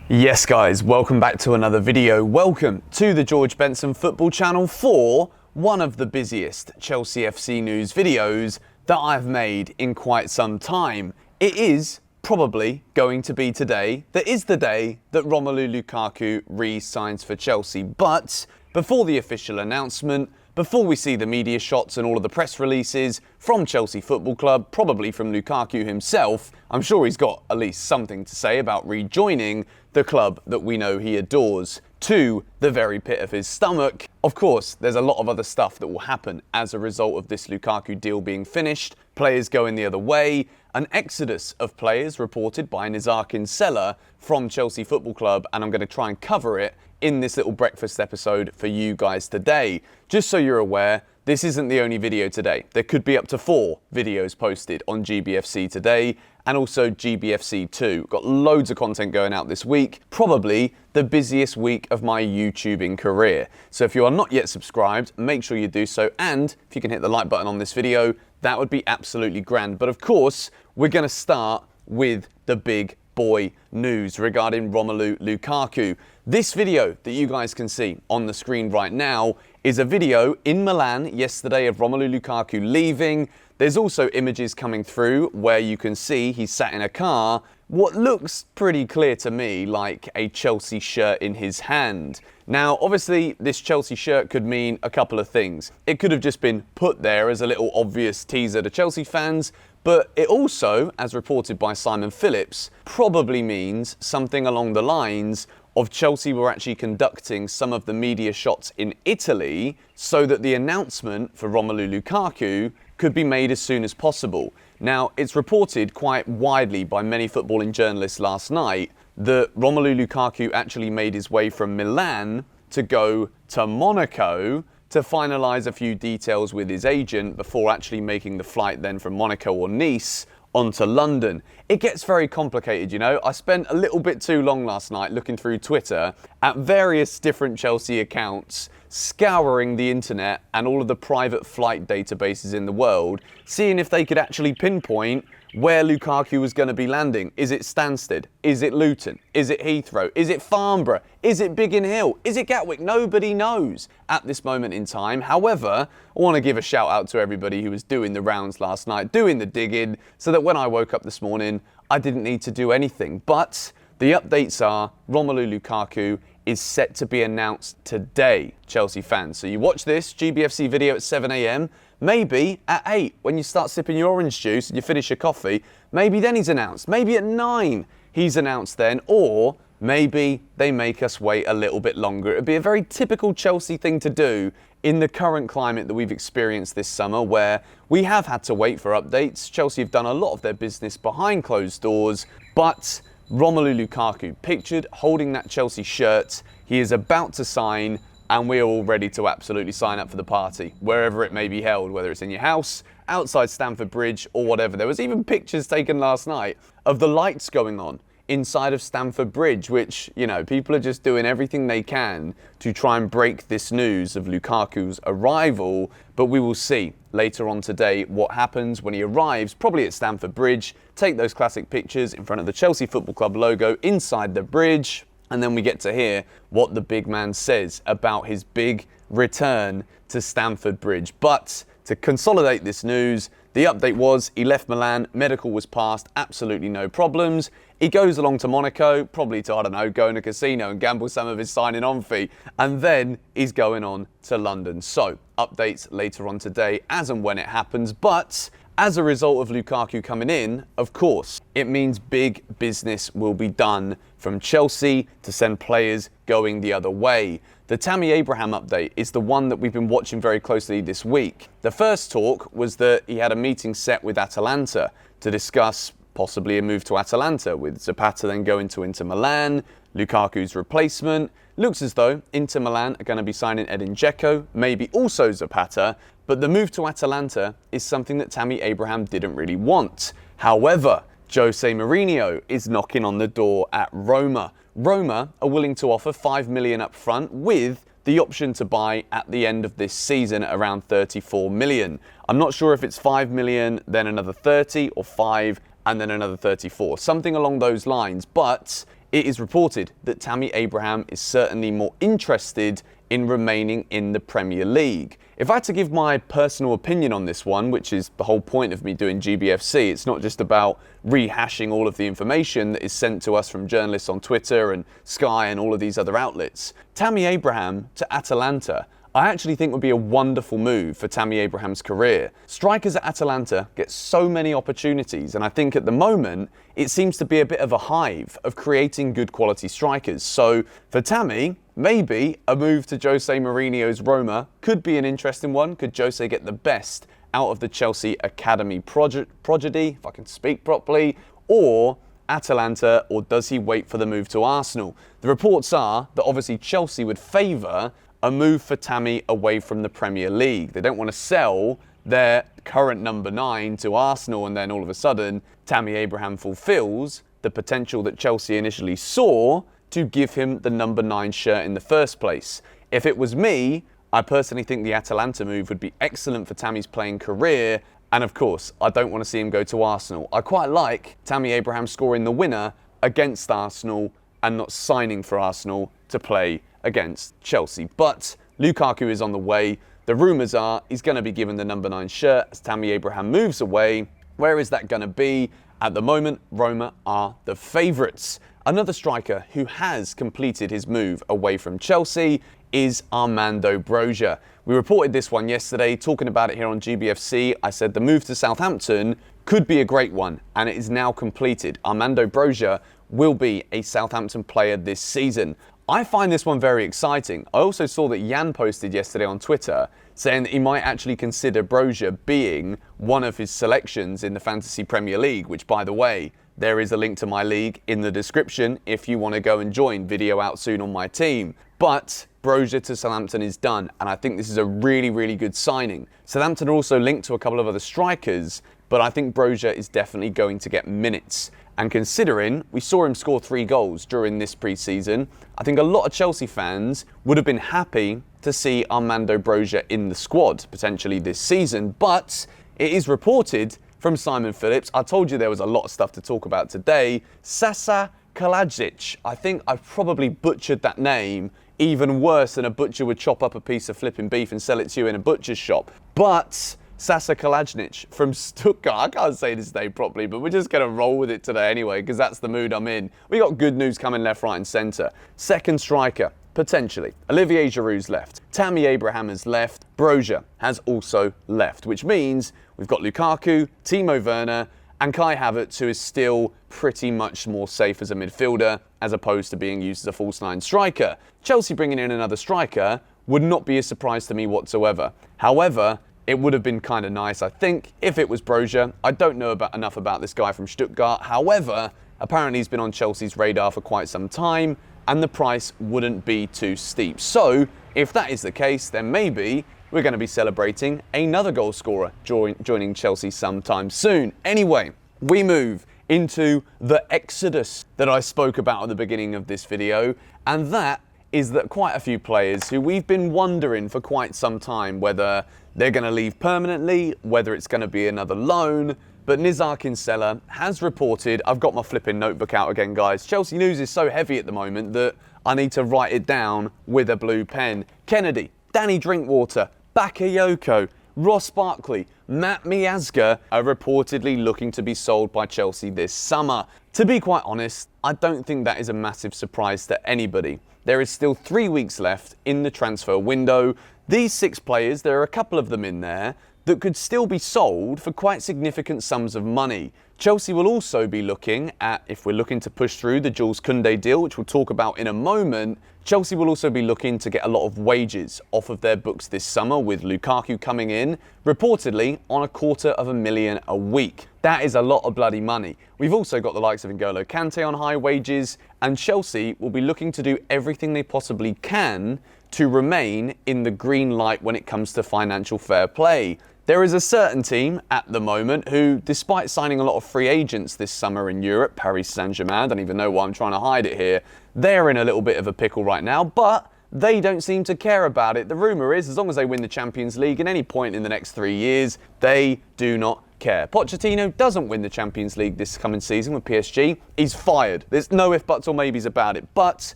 Yes guys, welcome back to another video. Welcome to the George Benson Football Channel for one of the busiest Chelsea FC news videos that I've made in quite some time. It is probably going to be today. That is the day that Romelu Lukaku re-signs for Chelsea. But before the official announcement, before we see the media shots and all of the press releases from Chelsea Football Club, probably from Lukaku himself, I'm sure he's got at least something to say about rejoining the club that we know he adores to the very pit of his stomach. Of course, there's a lot of other stuff that will happen as a result of this Lukaku deal being finished, players going the other way, an exodus of players reported by Nizar Kinsella from Chelsea Football Club, and I'm going to try and cover it in this little breakfast episode for you guys today. Just so you're aware, this isn't the only video today. There could be up to 4 videos posted on GBFC today and also GBFC 2. Got loads of content going out this week, probably the busiest week of my YouTubing career. So if you are not yet subscribed, make sure you do so, and if you can hit the like button on this video, that would be absolutely grand. But of course, we're going to start with the big boy news regarding Romelu Lukaku. This video that you guys can see on the screen right now is a video in Milan yesterday of Romelu Lukaku leaving. There's also images coming through where you can see he's sat in a car, what looks pretty clear to me like a Chelsea shirt in his hand. Now, obviously, this Chelsea shirt could mean a couple of things. It could have just been put there as a little obvious teaser to Chelsea fans, but it also, as reported by Simon Phillips, probably means something along the lines of Chelsea were actually conducting some of the media shots in Italy so that the announcement for Romelu Lukaku could be made as soon as possible. Now, it's reported quite widely by many footballing journalists last night that Romelu Lukaku actually made his way from Milan to go to Monaco to finalise a few details with his agent before actually making the flight then from Monaco or Nice onto London. It gets very complicated, you know. I spent a little bit too long last night looking through Twitter at various different Chelsea accounts, scouring the internet and all of the private flight databases in the world, seeing if they could actually pinpoint where Lukaku was going to be landing. Is it Stansted? Is it Luton? Is it Heathrow? Is it Farnborough? Is it Biggin Hill? Is it Gatwick? Nobody knows at this moment in time. However, I want to give a shout out to everybody who was doing the rounds last night, doing the digging, so that when I woke up this morning, I didn't need to do anything. But the updates are Romelu Lukaku is set to be announced today, Chelsea fans. So you watch this GBFC video at 7 a.m, maybe at 8 when you start sipping your orange juice and you finish your coffee, maybe then he's announced. Maybe at 9 he's announced then, or maybe they make us wait a little bit longer. It would be a very typical Chelsea thing to do in the current climate that we've experienced this summer, where we have had to wait for updates. Chelsea have done a lot of their business behind closed doors, but Romelu Lukaku, pictured holding that Chelsea shirt, he is about to sign, and we're all ready to absolutely sign up for the party, wherever it may be held, whether it's in your house, outside Stamford Bridge, or whatever. There was even pictures taken last night of the lights going on inside of Stamford Bridge, which, you know, people are just doing everything they can to try and break this news of Lukaku's arrival. But we will see later on today what happens when he arrives, probably at Stamford Bridge, take those classic pictures in front of the Chelsea Football Club logo inside the bridge, and then we get to hear what the big man says about his big return to Stamford Bridge. But to consolidate this news, the update was he left Milan, medical was passed, absolutely no problems. He goes along to Monaco, probably to, I don't know, go in a casino and gamble some of his signing on fee. And then he's going on to London. So, updates later on today as and when it happens. But as a result of Lukaku coming in, of course, it means big business will be done from Chelsea to send players going the other way. The Tammy Abraham update is the one that we've been watching very closely this week. The first talk was that he had a meeting set with Atalanta to discuss possibly a move to Atalanta, with Zapata then going to Inter Milan, Lukaku's replacement. Looks as though Inter Milan are going to be signing Edin Dzeko, maybe also Zapata, but the move to Atalanta is something that Tammy Abraham didn't really want. However, Jose Mourinho is knocking on the door at Roma. Roma are willing to offer 5 million up front with the option to buy at the end of this season at around 34 million. I'm not sure if it's 5 million, then another 30, or 5 and then another 34, something along those lines. But it is reported that Tammy Abraham is certainly more interested in remaining in the Premier League. If I had to give my personal opinion on this one, which is the whole point of me doing GBFC, it's not just about rehashing all of the information that is sent to us from journalists on Twitter and Sky and all of these other outlets. Tammy Abraham to Atalanta, I actually think would be a wonderful move for Tammy Abraham's career. Strikers at Atalanta get so many opportunities, and I think at the moment it seems to be a bit of a hive of creating good quality strikers. So for Tammy, maybe a move to Jose Mourinho's Roma could be an interesting one. Could Jose get the best out of the Chelsea Academy prodigy, if I can speak properly, or Atalanta, or does he wait for the move to Arsenal? The reports are that obviously Chelsea would favour a move for Tammy away from the Premier League. They don't want to sell their current number 9 to Arsenal and then all of a sudden Tammy Abraham fulfills the potential that Chelsea initially saw to give him the number 9 shirt in the first place. If it was me, I personally think the Atalanta move would be excellent for Tammy's playing career, and of course I don't want to see him go to Arsenal. I quite like Tammy Abraham scoring the winner against Arsenal and not signing for Arsenal to play against Chelsea. But Lukaku is on the way. The rumours are he's going to be given the number 9 shirt as Tammy Abraham moves away. Where is that going to be? At the moment, Roma are the favourites. Another striker who has completed his move away from Chelsea is Armando Broja. We reported this one yesterday, talking about it here on GBFC. I said the move to Southampton could be a great one, and it is now completed. Armando Broja will be a Southampton player this season. I find this one very exciting. I also saw that Jan posted yesterday on Twitter saying that he might actually consider Broja being one of his selections in the Fantasy Premier League, which, by the way, there is a link to my league in the description if you want to go and join. Video out soon on my team. But Broja to Southampton is done, and I think this is a really, really good signing. Southampton are also linked to a couple of other strikers, but I think Broja is definitely going to get minutes. And considering we saw him score 3 goals during this pre-season, I think a lot of Chelsea fans would have been happy to see Armando Broja in the squad potentially this season. But it is reported from Simon Phillips, I told you there was a lot of stuff to talk about today, Sasa Kalajic. I think I've probably butchered that name even worse than a butcher would chop up a piece of flipping beef and sell it to you in a butcher's shop. But Sasa Kalajnic from Stuttgart. I can't say this name properly, but we're just going to roll with it today anyway, because that's the mood I'm in. We got good news coming left, right and centre. Second striker, potentially. Olivier Giroud's left. Tammy Abraham has left. Broja has also left, which means we've got Lukaku, Timo Werner and Kai Havertz, who is still pretty much more safe as a midfielder as opposed to being used as a false 9 striker. Chelsea bringing in another striker would not be a surprise to me whatsoever. However, it would have been kind of nice, I think, if it was Broja. I don't know enough about this guy from Stuttgart. However, apparently he's been on Chelsea's radar for quite some time, and the price wouldn't be too steep. So, if that is the case, then maybe we're going to be celebrating another goal scorer joining Chelsea sometime soon. Anyway, we move into the exodus that I spoke about at the beginning of this video, and that is that quite a few players who we've been wondering for quite some time whether they're going to leave permanently, whether it's going to be another loan. But Nizar Kinsella has reported, I've got my flipping notebook out again, guys. Chelsea news is so heavy at the moment that I need to write it down with a blue pen. Kennedy, Danny Drinkwater, Bakayoko, Ross Barkley, Matt Miazga are reportedly looking to be sold by Chelsea this summer. To be quite honest, I don't think that is a massive surprise to anybody. There is still 3 weeks left in the transfer window. These 6 players, there are a couple of them in there that could still be sold for quite significant sums of money. Chelsea will also be looking at, if we're looking to push through the Jules Koundé deal, which we'll talk about in a moment, Chelsea will also be looking to get a lot of wages off of their books this summer, with Lukaku coming in, reportedly on $250,000 a week. That is a lot of bloody money. We've also got the likes of N'Golo Kante on high wages, and Chelsea will be looking to do everything they possibly can to remain in the green light when it comes to financial fair play. There is a certain team at the moment who, despite signing a lot of free agents this summer in Europe, Paris Saint-Germain, I don't even know why I'm trying to hide it here, they're in a little bit of a pickle right now, but they don't seem to care about it. The rumour is, as long as they win the Champions League at any point in the next 3 years, they do not care. Pochettino doesn't win the Champions League this coming season with PSG. He's fired. There's no if, buts or maybes about it. But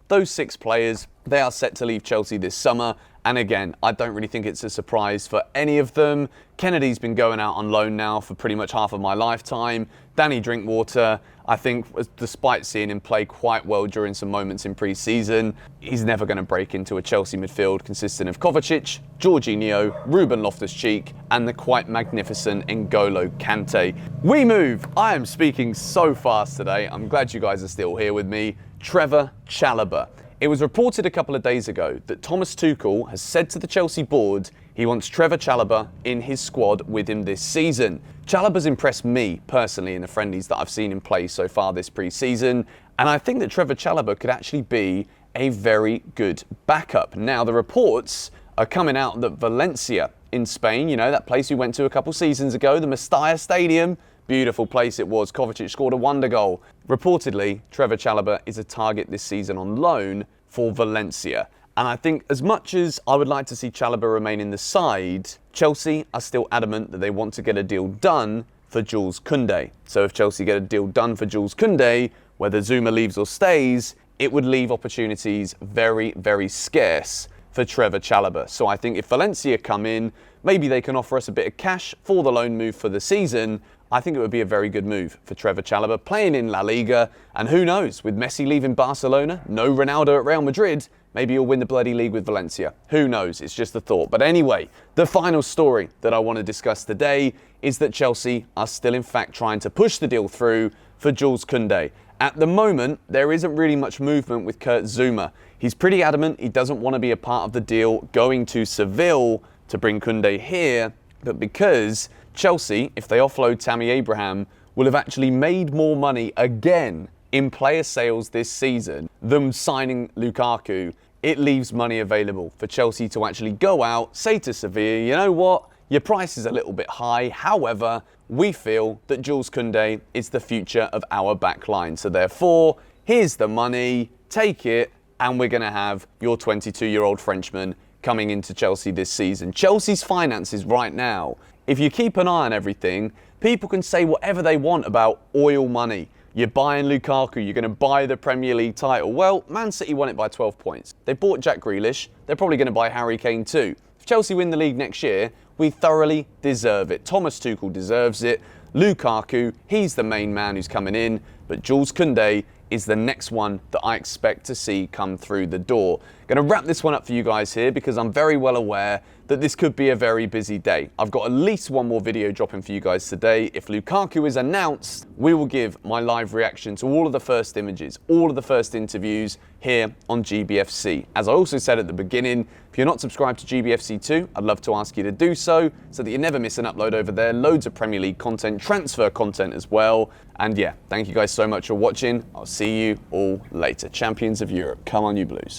those 6 players, they are set to leave Chelsea this summer. And again, I don't really think it's a surprise for any of them. Kennedy's been going out on loan now for pretty much half of my lifetime. Danny Drinkwater, I think, despite seeing him play quite well during some moments in pre-season, he's never going to break into a Chelsea midfield consisting of Kovacic, Jorginho, Ruben Loftus-Cheek, and the quite magnificent N'Golo Kante. We move. I am speaking so fast today. I'm glad you guys are still here with me. Trevoh Chalobah. It was reported a couple of days ago that Thomas Tuchel has said to the Chelsea board he wants Trevoh Chalobah in his squad with him this season. Chalobah's impressed me personally in the friendlies that I've seen him play so far this pre-season, and I think that Trevoh Chalobah could actually be a very good backup. Now, the reports are coming out that Valencia in Spain, you know, that place we went to a couple seasons ago, the Mestalla Stadium, beautiful place it was. Kovacic scored a wonder goal. Reportedly, Trevoh Chalobah is a target this season on loan for Valencia. And I think as much as I would like to see Chalobah remain in the side, Chelsea are still adamant that they want to get a deal done for Jules Koundé. So if Chelsea get a deal done for Jules Koundé, whether Zuma leaves or stays, it would leave opportunities very, very scarce for Trevoh Chalobah. So I think if Valencia come in, maybe they can offer us a bit of cash for the loan move for the season. I think it would be a very good move for Trevoh Chalobah playing in La Liga. And who knows, with Messi leaving Barcelona, no Ronaldo at Real Madrid, maybe he'll win the bloody league with Valencia. Who knows? It's just a thought. But anyway, the final story that I want to discuss today is that Chelsea are still in fact trying to push the deal through for Jules Koundé. At the moment, there isn't really much movement with Kurt Zuma. He's pretty adamant he doesn't want to be a part of the deal going to Seville to bring Koundé here, but because Chelsea, if they offload Tammy Abraham, will have actually made more money again in player sales this season than signing Lukaku, it leaves money available for Chelsea to actually go out, say to Sevilla, you know what, your price is a little bit high, however, we feel that Jules Koundé is the future of our back line. So therefore, here's the money, take it, and we're going to have your 22-year-old Frenchman coming into Chelsea this season. Chelsea's finances right now, if you keep an eye on everything, people can say whatever they want about oil money. You're buying Lukaku, you're going to buy the Premier League title. Well, Man City won it by 12 points. They bought Jack Grealish. They're probably going to buy Harry Kane too. If Chelsea win the league next year, we thoroughly deserve it. Thomas Tuchel deserves it. Lukaku, he's the main man who's coming in. But Jules Koundé is the next one that I expect to see come through the door. Going to wrap this one up for you guys here because I'm very well aware that this could be a very busy day. I've got at least one more video dropping for you guys today. If Lukaku is announced, we will give my live reaction to all of the first images, all of the first interviews here on GBFC. As I also said at the beginning, if you're not subscribed to GBFC 2, I'd love to ask you to do so that you never miss an upload over there. Loads of Premier League content, transfer content as well. And yeah, thank you guys so much for watching. I'll see you all later. Champions of Europe, come on you Blues.